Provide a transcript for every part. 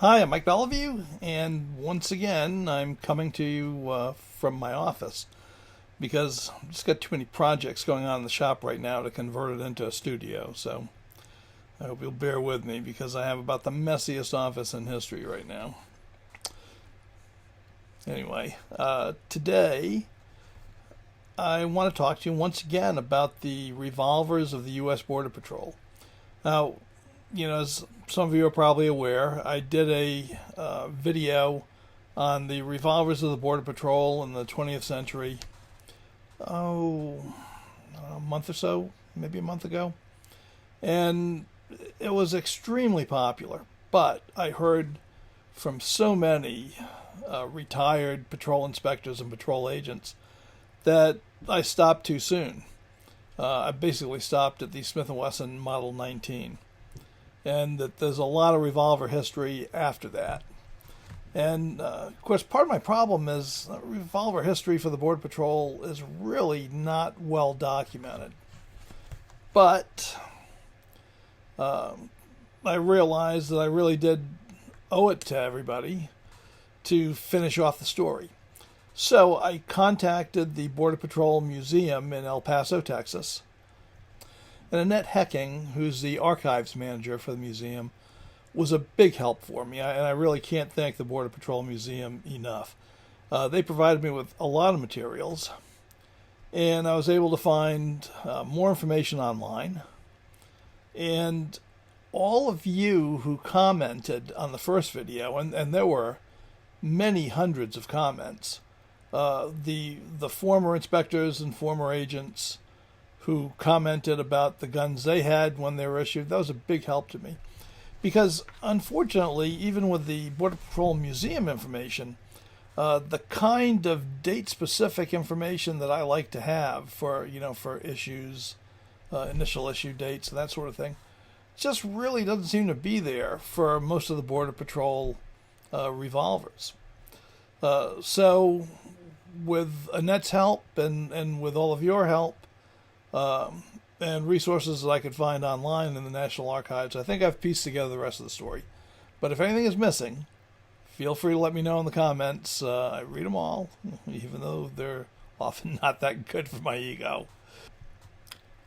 Hi, I'm Mike Beliveau, and once again, I'm coming to you from my office because I've just got too many projects going on in the shop right now to convert it into a studio. So I hope you'll bear with me because I have about the messiest office in history right now. Anyway, today I want to talk to you once again about the revolvers of the U.S. Border Patrol. Now, as some of you are probably aware, I did a video on the revolvers of the Border Patrol in the 20th century, a month or so, maybe a month ago. And it was extremely popular. But I heard from so many retired patrol inspectors and patrol agents that I stopped too soon. I basically stopped at the Smith & Wesson Model 19. And that there's a lot of revolver history after that. And, of course, part of my problem is revolver history for the Border Patrol is really not well documented. But I realized that I really did owe it to everybody to finish off the story. So I contacted the Border Patrol Museum in El Paso, Texas. And Annette Hecking, who's the archives manager for the museum, was a big help for me. And I really can't thank the Border Patrol Museum enough. They provided me with a lot of materials. And I was able to find more information online. And all of you who commented on the first video, and there were many hundreds of comments, the former inspectors and former agents who commented about the guns they had when they were issued, that was a big help to me. Because, unfortunately, even with the Border Patrol Museum information, the kind of date-specific information that I like to have for issues, initial issue dates, and that sort of thing, just really doesn't seem to be there for most of the Border Patrol revolvers. So, with Annette's help and with all of your help, and resources that I could find online in the National Archives, I think I've pieced together the rest of the story. But if anything is missing, feel free to let me know in the comments. I read them all, even though they're often not that good for my ego.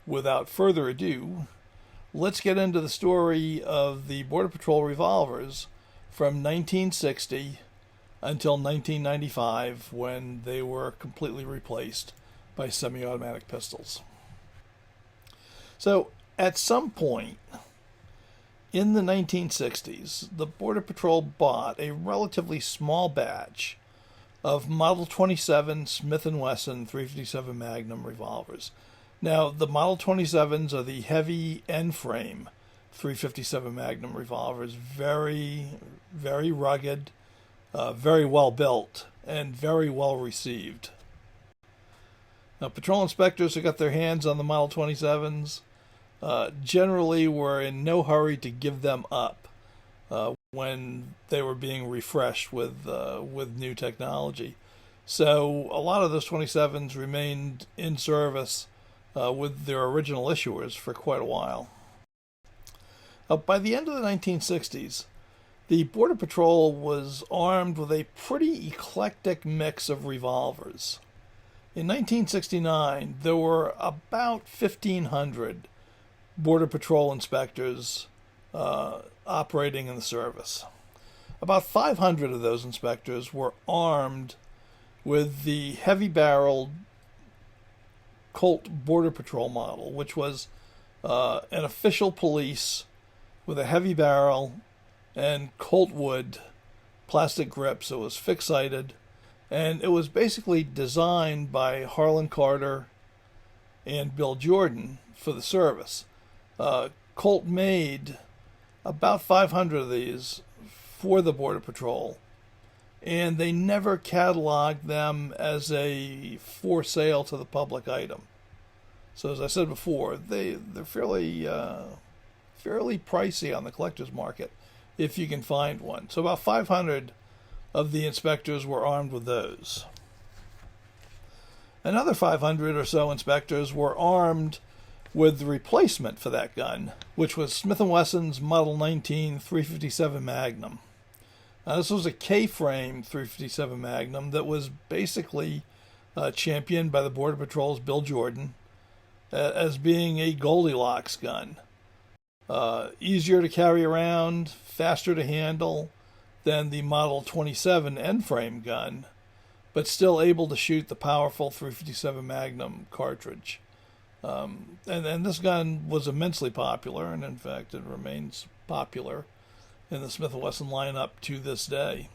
Without further ado, let's get into the story of the Border Patrol revolvers from 1960 until 1995, when they were completely replaced by semi-automatic pistols. So, at some point in the 1960s, the Border Patrol bought a relatively small batch of Model 27 Smith & Wesson 357 Magnum revolvers. Now, the Model 27s are the heavy end-frame 357 Magnum revolvers, very, very rugged, very well built, and very well received. Now, patrol inspectors who got their hands on the Model 27s generally were in no hurry to give them up when they were being refreshed with new technology. So a lot of those 27s remained in service with their original issuers for quite a while. By the end of the 1960s, the Border Patrol was armed with a pretty eclectic mix of revolvers. In 1969, there were about 1,500 Border Patrol inspectors operating in the service. About 500 of those inspectors were armed with the heavy-barreled Colt Border Patrol model, which was an official police with a heavy barrel and Colt wood plastic grips. It was fixed-sighted, and it was basically designed by Harlan Carter and Bill Jordan for the service. Colt made about 500 of these for the Border Patrol, and they never cataloged them as a for sale to the public item. So as I said before, they're fairly pricey on the collector's market if you can find one. So about 500 of the inspectors were armed with those. Another 500 or so inspectors were armed with the replacement for that gun, which was Smith & Wesson's Model 19 357 Magnum. This was a K-frame 357 Magnum that was basically championed by the Border Patrol's Bill Jordan as being a Goldilocks gun. Easier to carry around, faster to handle than the Model 27 end-frame gun, but still able to shoot the powerful 357 Magnum cartridge. And this gun was immensely popular, and in fact it remains popular in the Smith & Wesson lineup to this day.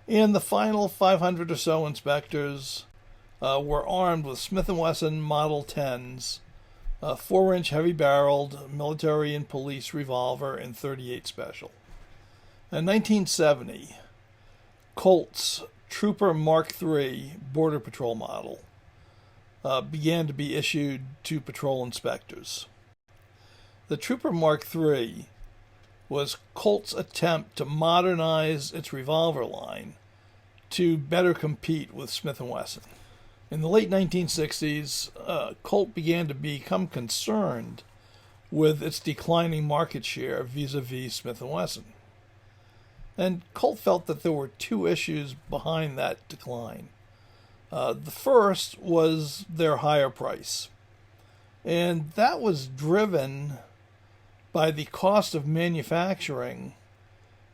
And the final 500 or so inspectors were armed with Smith & Wesson Model 10s, 4-inch heavy-barreled military and police revolver in .38 Special. In 1970, Colt's Trooper Mark III Border Patrol model began to be issued to patrol inspectors. The Trooper Mark III was Colt's attempt to modernize its revolver line to better compete with Smith & Wesson. In the late 1960s, Colt began to become concerned with its declining market share vis-a-vis Smith & Wesson. And Colt felt that there were two issues behind that decline. The first was their higher price, and that was driven by the cost of manufacturing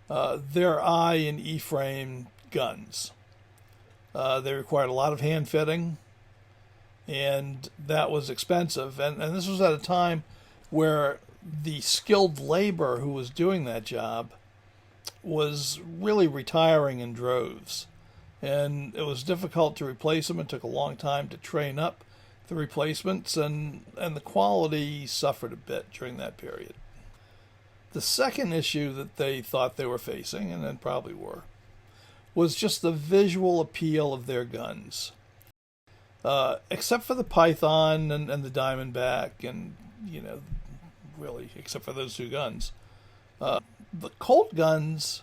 their I and E-frame guns. They required a lot of hand fitting, and that was expensive. And this was at a time where the skilled labor who was doing that job was really retiring in droves. And it was difficult to replace them. It took a long time to train up the replacements, and the quality suffered a bit during that period. The second issue that they thought they were facing, and then probably were, was just the visual appeal of their guns. Except for the Python and the Diamondback, and, really, except for those two guns, the Colt guns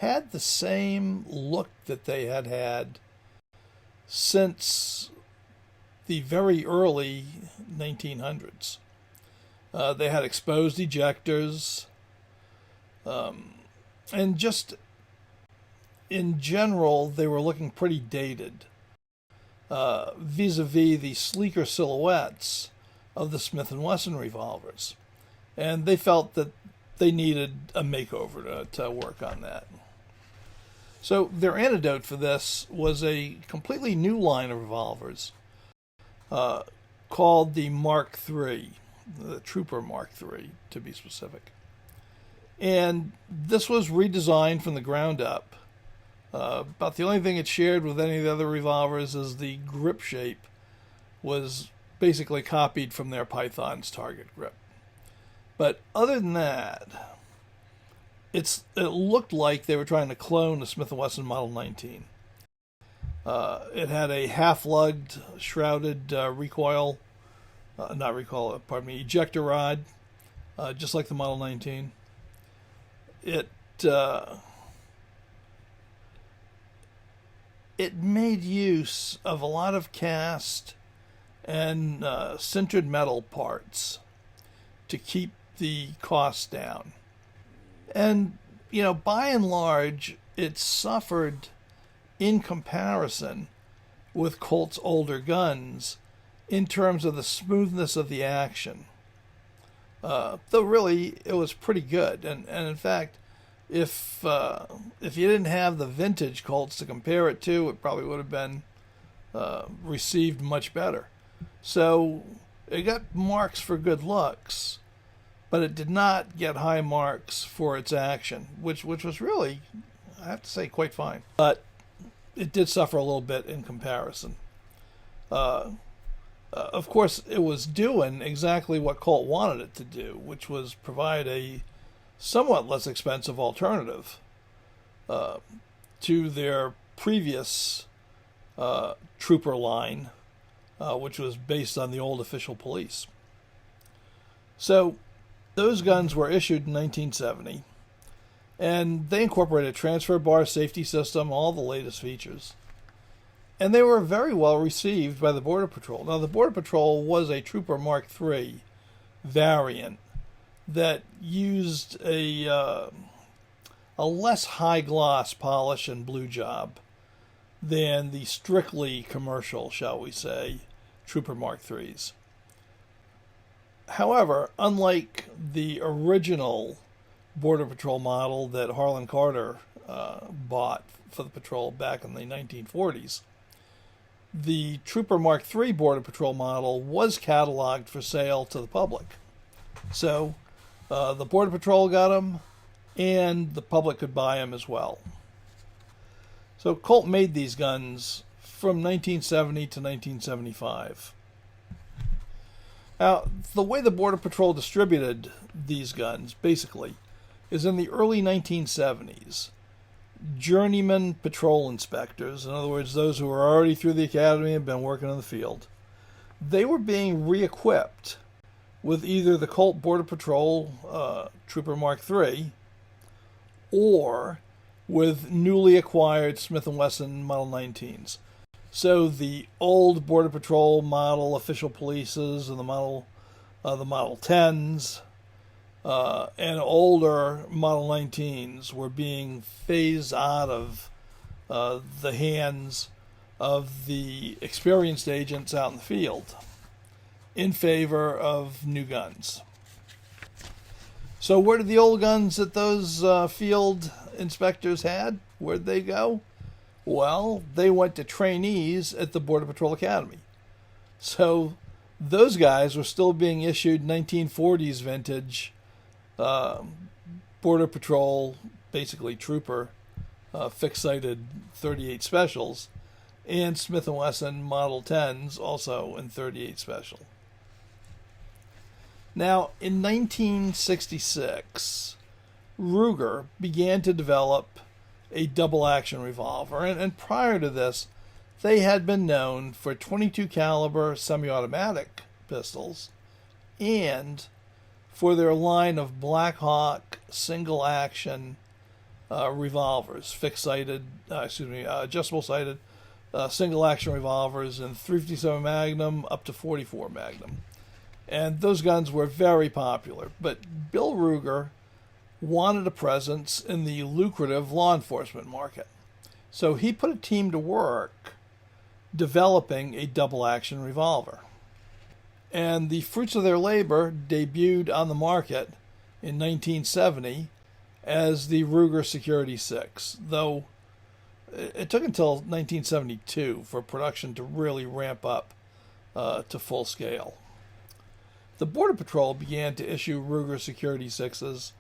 had the same look that they had had since the very early 1900s. They had exposed ejectors, and just in general, they were looking pretty dated vis-a-vis the sleeker silhouettes of the Smith & Wesson revolvers. And they felt that they needed a makeover to work on that. So their antidote for this was a completely new line of revolvers called the Mark III, the Trooper Mark III, to be specific. And this was redesigned from the ground up. About the only thing it shared with any of the other revolvers is the grip shape was basically copied from their Python's target grip. But other than that, it looked like they were trying to clone the Smith & Wesson Model 19. It had a half-lugged, shrouded ejector rod, just like the Model 19. It made use of a lot of cast and sintered metal parts to keep the costs down. And, by and large, it suffered in comparison with Colt's older guns in terms of the smoothness of the action. Though really, it was pretty good. And in fact, if you didn't have the vintage Colts to compare it to, it probably would have been received much better. So it got marks for good looks, but it did not get high marks for its action, which was really, I have to say, quite fine. But it did suffer a little bit in comparison. Of course, it was doing exactly what Colt wanted it to do, which was provide a somewhat less expensive alternative to their previous Trooper line, which was based on the old official police. So those guns were issued in 1970, and they incorporated a transfer bar safety system, all the latest features. And they were very well received by the Border Patrol. Now, the Border Patrol was a Trooper Mark III variant that used a a less high gloss polish and blue job than the strictly commercial, shall we say, Trooper Mark IIIs. However, unlike the original Border Patrol model that Harlan Carter bought for the patrol back in the 1940s, the Trooper Mark III Border Patrol model was cataloged for sale to the public. So the Border Patrol got them, and the public could buy them as well. So Colt made these guns from 1970 to 1975. Now, the way the Border Patrol distributed these guns, basically, is in the early 1970s. Journeyman patrol inspectors, in other words, those who were already through the academy and been working in the field, they were being re-equipped with either the Colt Border Patrol Trooper Mark III or with newly acquired Smith & Wesson Model 19s. So the old Border Patrol model official polices and the Model 10s and older Model 19s were being phased out of the hands of the experienced agents out in the field in favor of new guns. So where did the old guns that those field inspectors had, where'd they go? Well, they went to trainees at the Border Patrol Academy. So those guys were still being issued 1940s vintage Border Patrol, basically trooper, fixed-sighted 38 specials, and Smith & Wesson Model 10s, also in 38 special. Now, in 1966, Ruger began to develop a double-action revolver, and prior to this, they had been known for 22 caliber semi-automatic pistols and for their line of Black Hawk single-action revolvers, adjustable-sighted single-action revolvers in 357 Magnum up to 44 Magnum. And those guns were very popular. But Bill Ruger wanted a presence in the lucrative law enforcement market. So he put a team to work developing a double-action revolver. And the fruits of their labor debuted on the market in 1970 as the Ruger Security 6, though it took until 1972 for production to really ramp up to full scale. The Border Patrol began to issue Ruger Security 6s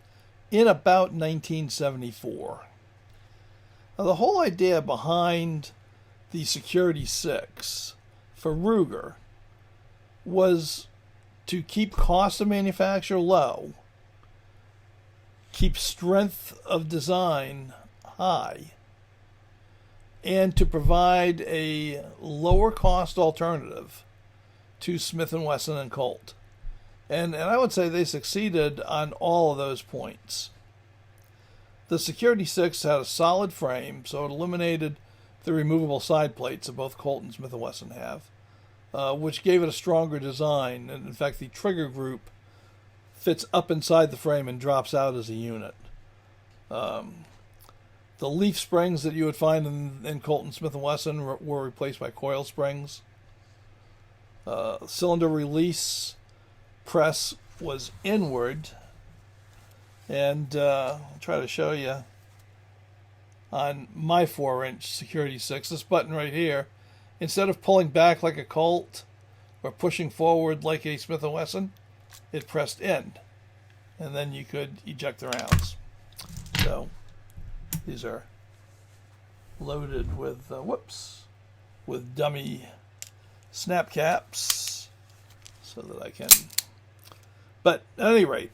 in about 1974. Now, the whole idea behind the Security 6 for Ruger was to keep cost of manufacture low, keep strength of design high, and to provide a lower cost alternative to Smith & Wesson and Colt. And I would say they succeeded on all of those points. The Security 6 had a solid frame, so it eliminated the removable side plates that both Colt and Smith & Wesson have, which gave it a stronger design. And in fact, the trigger group fits up inside the frame and drops out as a unit. The leaf springs that you would find in Colt and Smith & Wesson were replaced by coil springs. Cylinder release press was inward, and I'll try to show you on my 4-inch Security 6, this button right here, instead of pulling back like a Colt or pushing forward like a Smith & Wesson, it pressed in, and then you could eject the rounds. So these are loaded with with dummy snap caps so that I can. But at any rate,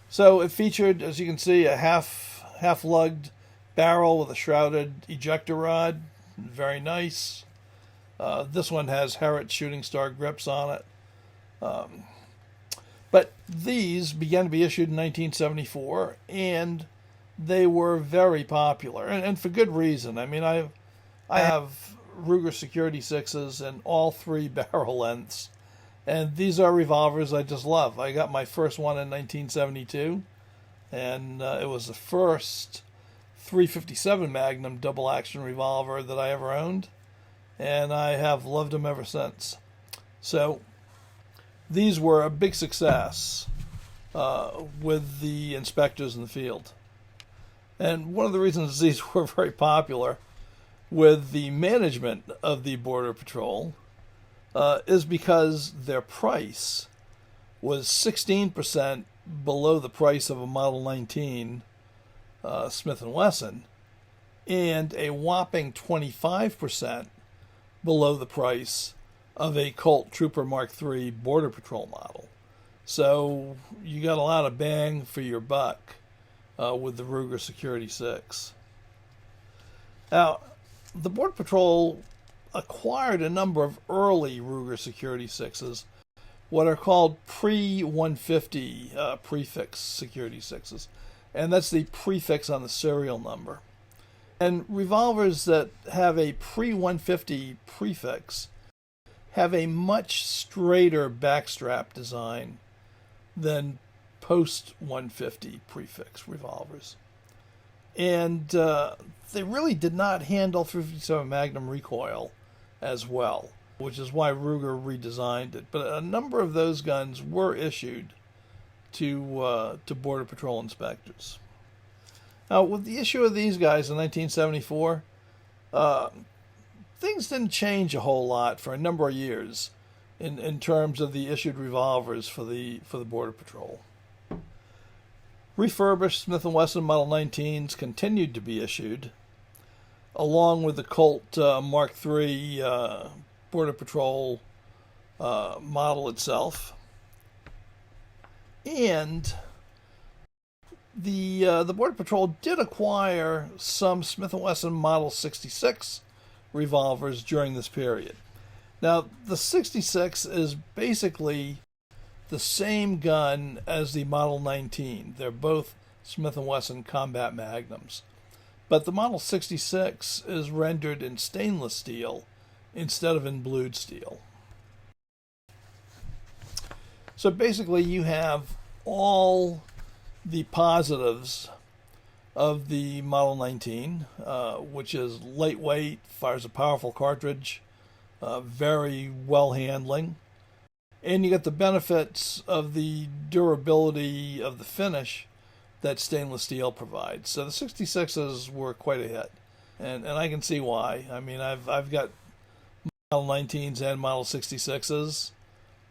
so it featured, as you can see, a half-lugged barrel with a shrouded ejector rod. Very nice. This one has Harrod shooting star grips on it. But these began to be issued in 1974, and they were very popular, and for good reason. I mean, I have Ruger Security 6s in all 3 barrel lengths, and these are revolvers I just love. I got my first one in 1972, and it was the first .357 Magnum double action revolver that I ever owned, and I have loved them ever since. So these were a big success with the inspectors in the field. And one of the reasons these were very popular with the management of the Border Patrol is because their price was 16% below the price of a Model 19 Smith & Wesson, and a whopping 25% below the price of a Colt Trooper Mark III Border Patrol model. So you got a lot of bang for your buck with the Ruger Security 6. Now, the Border Patrol acquired a number of early Ruger Security 6s, what are called pre-150 prefix Security 6s. And that's the prefix on the serial number. And revolvers that have a pre-150 prefix have a much straighter backstrap design than post-150 prefix revolvers. And they really did not handle .357 Magnum recoil as well, which is why Ruger redesigned it. But a number of those guns were issued to Border Patrol inspectors. Now, with the issue of these guys in 1974, things didn't change a whole lot for a number of years in terms of the issued revolvers for the Border Patrol. Refurbished Smith & Wesson Model 19s continued to be issued, along with the Colt Mark III Border Patrol model itself. And the Border Patrol did acquire some Smith & Wesson Model 66 revolvers during this period. Now, the 66 is basically the same gun as the Model 19. They're both Smith & Wesson Combat Magnums. But the Model 66 is rendered in stainless steel instead of in blued steel. So basically you have all the positives of the Model 19, which is lightweight, fires a powerful cartridge, very well handling, and you get the benefits of the durability of the finish that stainless steel provides. So the 66s were quite a hit, and I can see why. I mean, I've got Model 19s and Model 66s,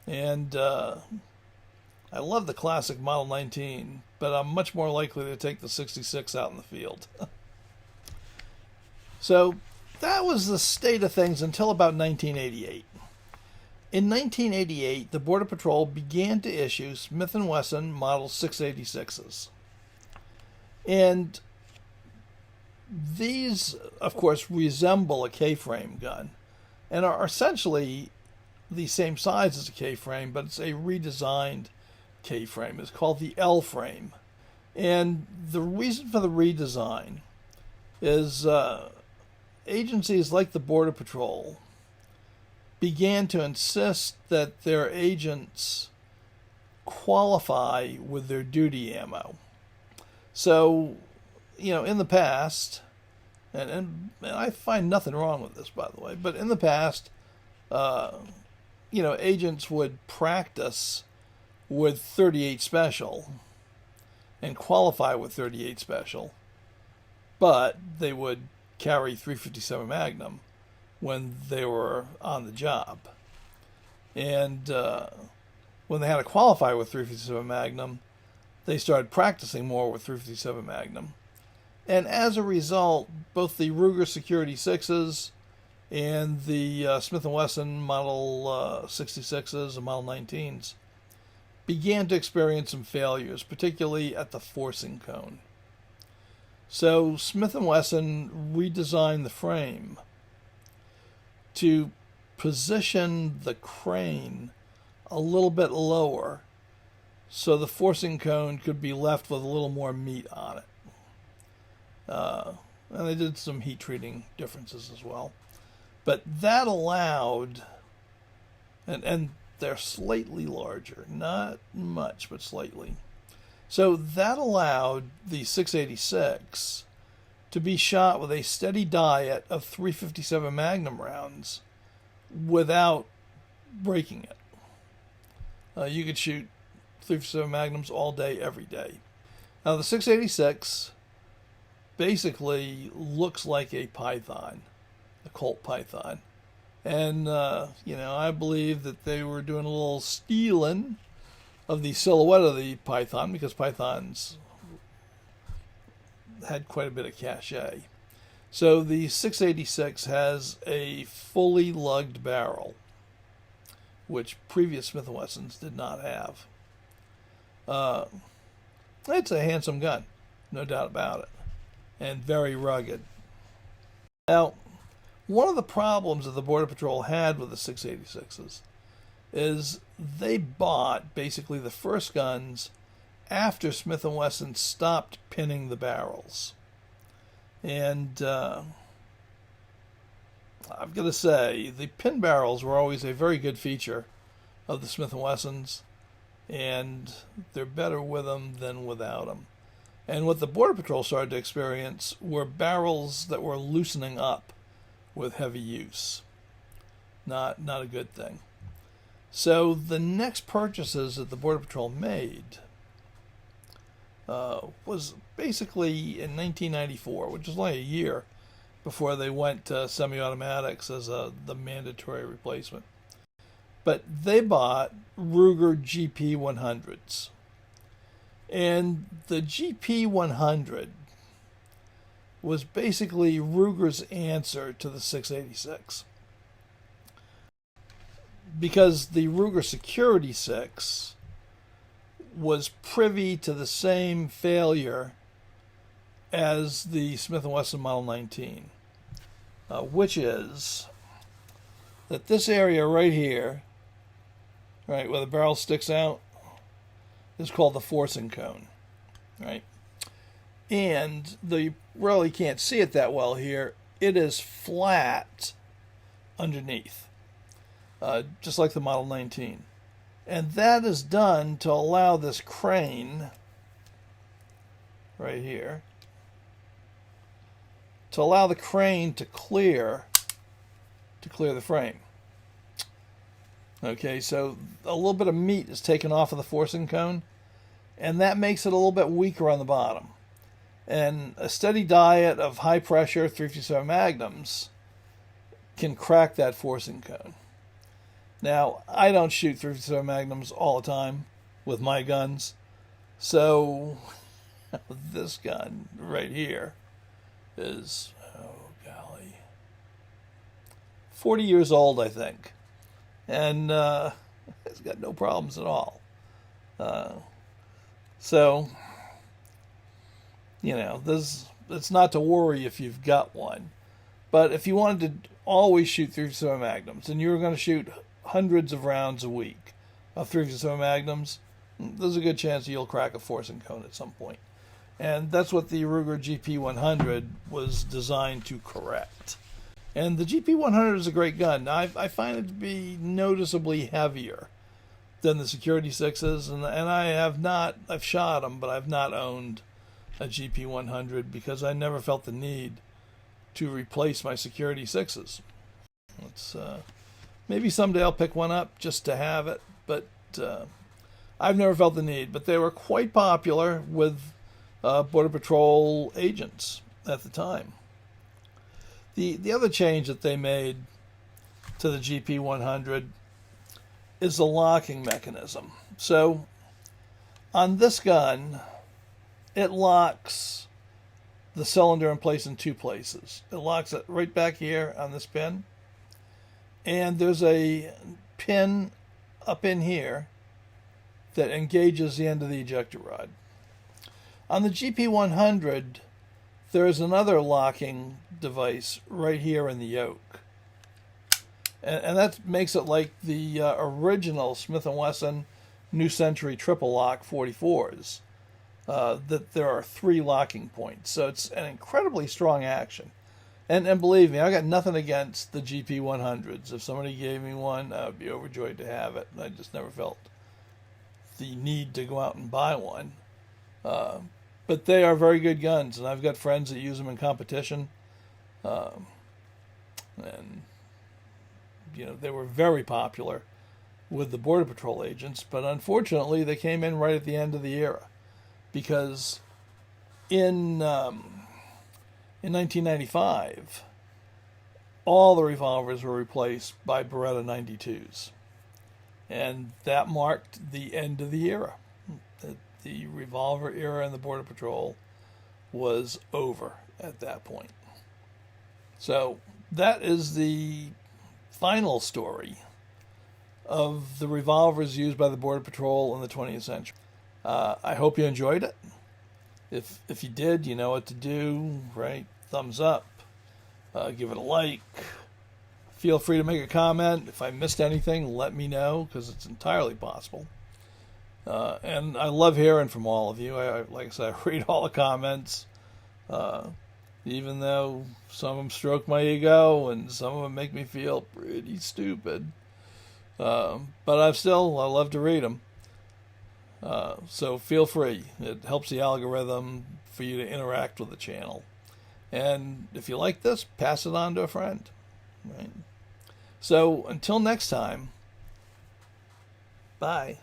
and I love the classic Model 19, but I'm much more likely to take the 66 out in the field. So that was the state of things until about 1988. In 1988, the Border Patrol began to issue Smith & Wesson Model 686s. And these, of course, resemble a K-frame gun and are essentially the same size as a K-frame, but it's a redesigned K-frame. It's called the L-frame. And the reason for the redesign is agencies like the Border Patrol began to insist that their agents qualify with their duty ammo. So, you know, in the past, and I find nothing wrong with this, by the way, but in the past, you know, agents would practice with .38 Special and qualify with .38 Special, but they would carry .357 Magnum when they were on the job. And when they had to qualify with .357 Magnum, they started practicing more with .357 Magnum. And as a result, both the Ruger Security 6s and the Smith & Wesson Model 66s and Model 19s began to experience some failures, particularly at the forcing cone. So Smith & Wesson redesigned the frame to position the crane a little bit lower so the forcing cone could be left with a little more meat on it. And they did some heat treating differences as well. But that allowed, and they're slightly larger, not much, but slightly. So that allowed the 686 to be shot with a steady diet of 357 Magnum rounds without breaking it. You could shoot 357 Magnums all day, every day. Now, the 686 basically looks like a Python, a Colt Python. And, I believe that they were doing a little stealing of the silhouette of the Python, because Pythons had quite a bit of cachet. So the 686 has a fully lugged barrel, which previous Smith & Wessons did not have. It's a handsome gun, no doubt about it, and very rugged. Now, one of the problems that the Border Patrol had with the 686s is they bought basically the first guns after Smith & Wesson stopped pinning the barrels. And I've got to say, the pin barrels were always a very good feature of the Smith & Wessons, and they're better with them than without them. And what the Border Patrol started to experience were barrels that were loosening up with heavy use. Not a good thing. So the next purchases that the Border Patrol made was basically in 1994, which was only a year before they went to semi-automatics as the mandatory replacement. But they bought Ruger GP100s. And the GP100 was basically Ruger's answer to the 686. Because the Ruger Security 6 was privy to the same failure as the Smith & Wesson Model 19, which is that this area right here, right where the barrel sticks out, is called the forcing cone, right? And you really can't see it that well here. It is flat underneath, just like the Model 19. And that is done to allow this crane right here, to allow the crane to clear the frame. Okay, so a little bit of meat is taken off of the forcing cone, and that makes it a little bit weaker on the bottom. And a steady diet of high pressure 357 Magnums can crack that forcing cone. Now, I don't shoot 357 Magnums all the time with my guns, so this gun right here is, oh golly, 40 years old, I think. And it's got no problems at all. So, it's not to worry if you've got one. But if you wanted to always shoot 357 Magnums, and you were going to shoot hundreds of rounds a week of 357 Magnums, there's a good chance you'll crack a forcing cone at some point. And that's what the Ruger GP100 was designed to correct. And the GP100 is a great gun. I find it to be noticeably heavier than the Security 6s, and I've shot them, but I've not owned a GP100 because I never felt the need to replace my Security 6s. Maybe someday I'll pick one up just to have it, but I've never felt the need. But they were quite popular with Border Patrol agents at the time. The other change that they made to the GP100 is the locking mechanism. So on this gun, it locks the cylinder in place in two places. It locks it right back here on this pin, and there's a pin up in here that engages the end of the ejector rod. On the GP100, there's another locking device right here in the yoke. And that makes it like the original Smith & Wesson New Century Triple Lock 44s, that there are 3 locking points. So it's an incredibly strong action. And believe me, I got nothing against the GP100s. If somebody gave me one, I would be overjoyed to have it. I just never felt the need to go out and buy one. But they are very good guns, and I've got friends that use them in competition. Um, and, they were very popular with the Border Patrol agents, but unfortunately they came in right at the end of the era because in 1995, all the revolvers were replaced by Beretta 92s. And that marked the end of the era. The revolver era in the Border Patrol was over at that point. So that is the final story of the revolvers used by the Border Patrol in the 20th century. I hope you enjoyed it. If you did, you know what to do, right? Thumbs up. Give it a like. Feel free to make a comment. If I missed anything, let me know, because it's entirely possible. And I love hearing from all of you. Like I said, I read all the comments, even though some of them stroke my ego and some of them make me feel pretty stupid. But I love to read them. So feel free. It helps the algorithm for you to interact with the channel. And if you like this, pass it on to a friend. Right? So until next time, bye.